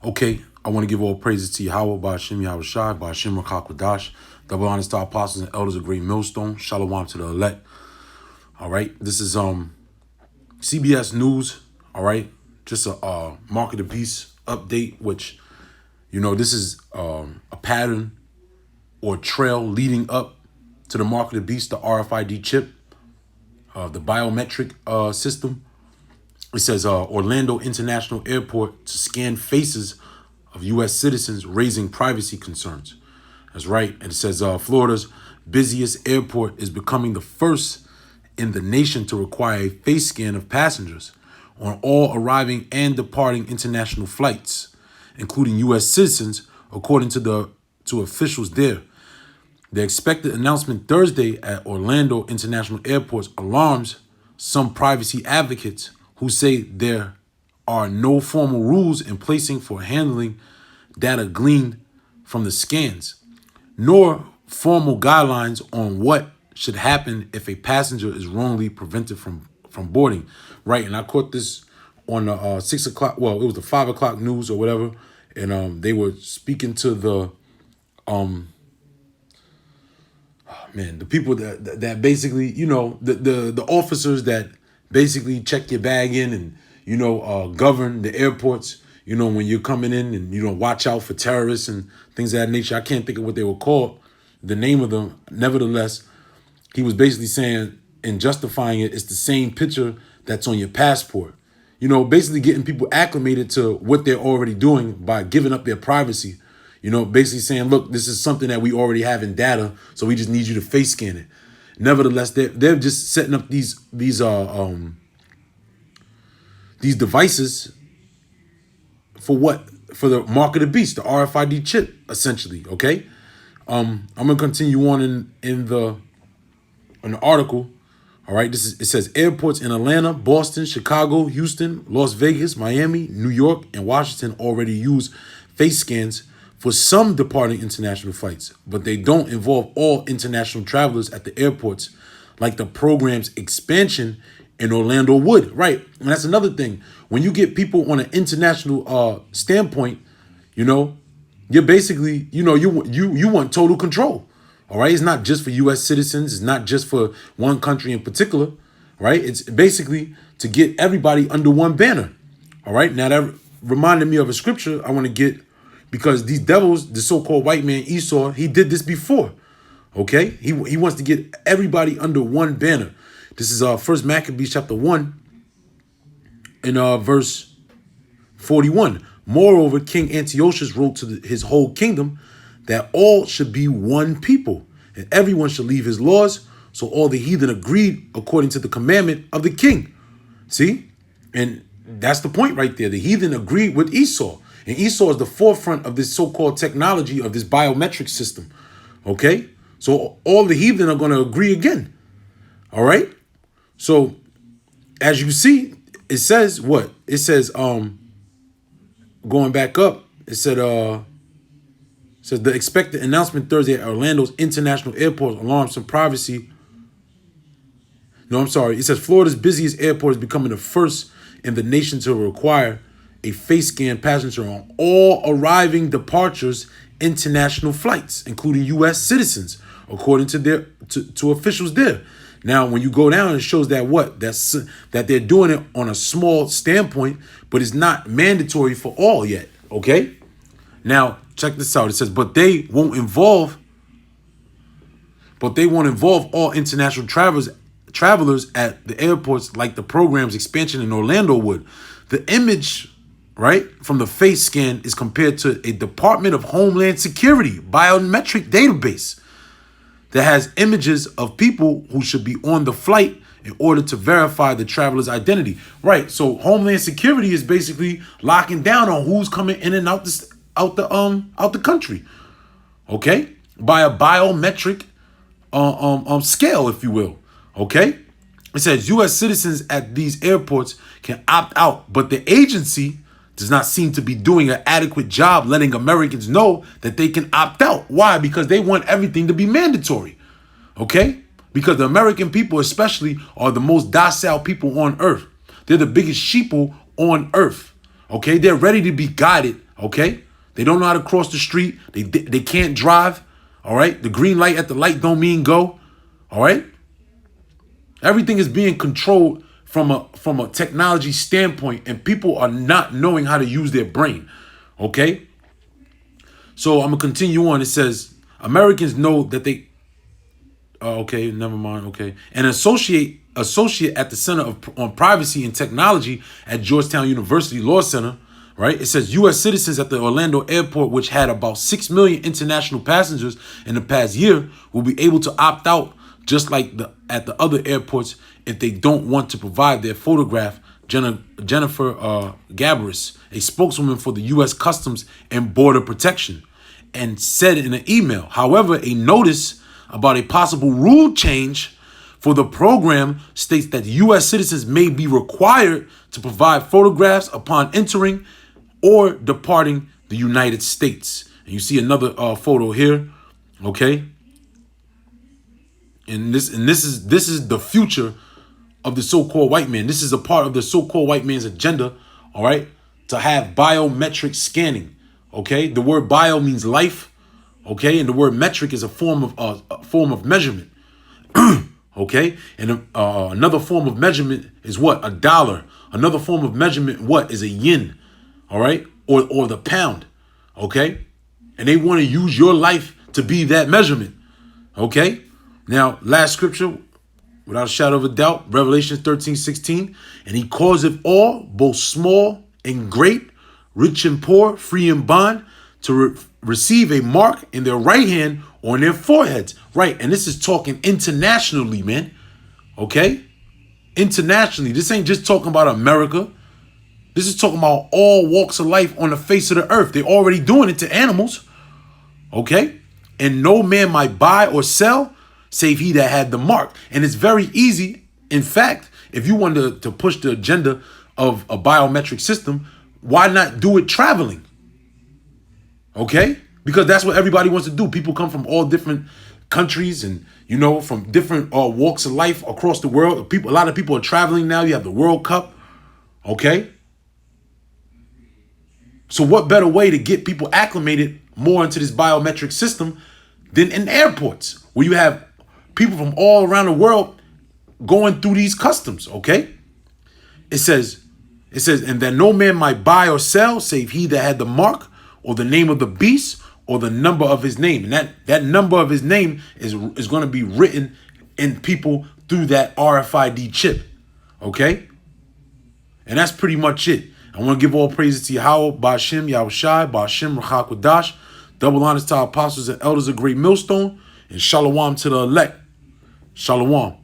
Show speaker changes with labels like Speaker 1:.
Speaker 1: Okay, I want to give all praises to Yahweh, Ba'ashem Yahushai, Ba'ashem Rakakwadash, double honors to our apostles and elders of Great Millstone, Shalom to the elect. All right, this is CBS News. All right, just a Mark of the Beast update, which this is a pattern or trail leading up to the Mark of the Beast, the RFID chip, the biometric system. It says Orlando International Airport to scan faces of U.S. citizens raising privacy concerns. That's right. And it says Florida's busiest airport is becoming the first in the nation to require a face scan of passengers on all arriving and departing international flights, including U.S. citizens, according to officials there. The expected announcement Thursday at Orlando International Airport alarms some privacy advocates who say there are no formal rules in placing for handling data gleaned from the scans, nor formal guidelines on what should happen if a passenger is wrongly prevented from boarding. Right, and I caught this on the 6 o'clock. Well, it was the 5 o'clock news or whatever, and they were speaking to the the people that basically, the officers that basically check your bag in and govern the airports. When you're coming in and watch out for terrorists and things of that nature. I can't think of what they were called, the name of them. Nevertheless, he was basically saying and justifying it's the same picture that's on your passport. Basically getting people acclimated to what they're already doing by giving up their privacy. Basically saying, look, this is something that we already have in data, so we just need you to face scan it. Nevertheless, they're just setting up these devices for what? For the Mark of the Beast, the RFID chip, essentially. Okay, I'm gonna continue on in the article. All right, it says airports in Atlanta, Boston, Chicago, Houston, Las Vegas, Miami, New York, and Washington already use face scans for some departing international flights, but they don't involve all international travelers at the airports like the program's expansion in Orlando would. Right, and that's another thing. When you get people on an international standpoint, you're basically, you want total control. All right, it's not just for U.S. citizens. It's not just for one country in particular. Right, it's basically to get everybody under one banner. All right, now that reminded me of a scripture I want to get, because these devils, the so-called white man Esau, he did this before. Okay, he wants to get everybody under one banner. This is 1 Maccabees chapter 1 in verse 41. Moreover, King Antiochus wrote to his whole kingdom that all should be one people, and everyone should leave his laws. So all the heathen agreed according to the commandment of the king. See? And that's the point right there. The heathen agreed with Esau. And Esau is the forefront of this so-called technology of this biometric system. Okay? So all the heathen are going to agree again. All right? So as you see, it says what? It says, going back up, it said, says the expected announcement Thursday at Orlando's International Airport alarms some privacy. No, I'm sorry. It says Florida's busiest airport is becoming the first in the nation to require a face scan passenger on all arriving departures international flights, including U.S. citizens, according to to officials there. Now, when you go down, it shows that that they're doing it on a small standpoint, but it's not mandatory for all yet. Okay. Now, check this out. It says, but they won't involve all international travelers at the airports like the program's expansion in Orlando would. The image, right, from the face scan is compared to a Department of Homeland Security biometric database that has images of people who should be on the flight in order to verify the traveler's identity. Right. So Homeland Security is basically locking down on who's coming in and out the country. Okay, by a biometric scale, if you will. Okay, it says U.S. citizens at these airports can opt out, but the agency does not seem to be doing an adequate job letting Americans know that they can opt out. Why? Because they want everything to be mandatory. Okay, because the American people especially are the most docile people on earth. They're the biggest sheeple on earth. Okay, they're ready to be guided Okay? They don't know how to cross the street. They can't drive. All right? The green light at the light don't mean go. All right? Everything is being controlled from a technology standpoint, and people are not knowing how to use their brain. Okay? So I'm gonna continue on. It says Americans know that they okay, never mind. Okay. An associate at the Center on Privacy and Technology at Georgetown University Law Center, right? It says U.S. citizens at the Orlando airport, which had about 6 million international passengers in the past year, will be able to opt out, just like at the other airports, if they don't want to provide their photograph. Jennifer Gabaris, a spokeswoman for the U.S. Customs and Border Protection, and said in an email. However, a notice about a possible rule change for the program states that U.S. citizens may be required to provide photographs upon entering or departing the United States. And you see another photo here, okay? And this is the future of the so-called white man. This is a part of the so-called white man's agenda, all right, to have biometric scanning, okay? The word bio means life, okay, and the word metric is a form of measurement, okay? And another form of measurement is what? A dollar. Another form of measurement, what? Is a yin, all right, or the pound, okay? And they want to use your life to be that measurement, okay? Now, last scripture, without a shadow of a doubt, Revelation 13:16. And he causeth all, both small and great, rich and poor, free and bond, to receive a mark in their right hand or in their foreheads. Right, and this is talking internationally, man. Okay? Internationally. This ain't just talking about America. This is talking about all walks of life on the face of the earth. They're already doing it to animals. Okay? And no man might buy or sell save he that had the mark. And it's very easy. In fact, if you want to push the agenda of a biometric system, why not do it traveling? Okay? Because that's what everybody wants to do. People come from all different countries and, you know, from different walks of life across the world. A lot of people are traveling now. You have the World Cup. Okay? So what better way to get people acclimated more into this biometric system than in airports, where you have people from all around the world going through these customs, okay? It says, and that no man might buy or sell save he that had the mark or the name of the beast or the number of his name. And that number of his name is going to be written in people through that RFID chip, okay? And that's pretty much it. I want to give all praises to Yahweh, Ba'ashem, Yahushai, Ba'ashem, Rachak Wadash. Double honors to our apostles and elders of Great Millstone. And shalom to the elect. Shalom.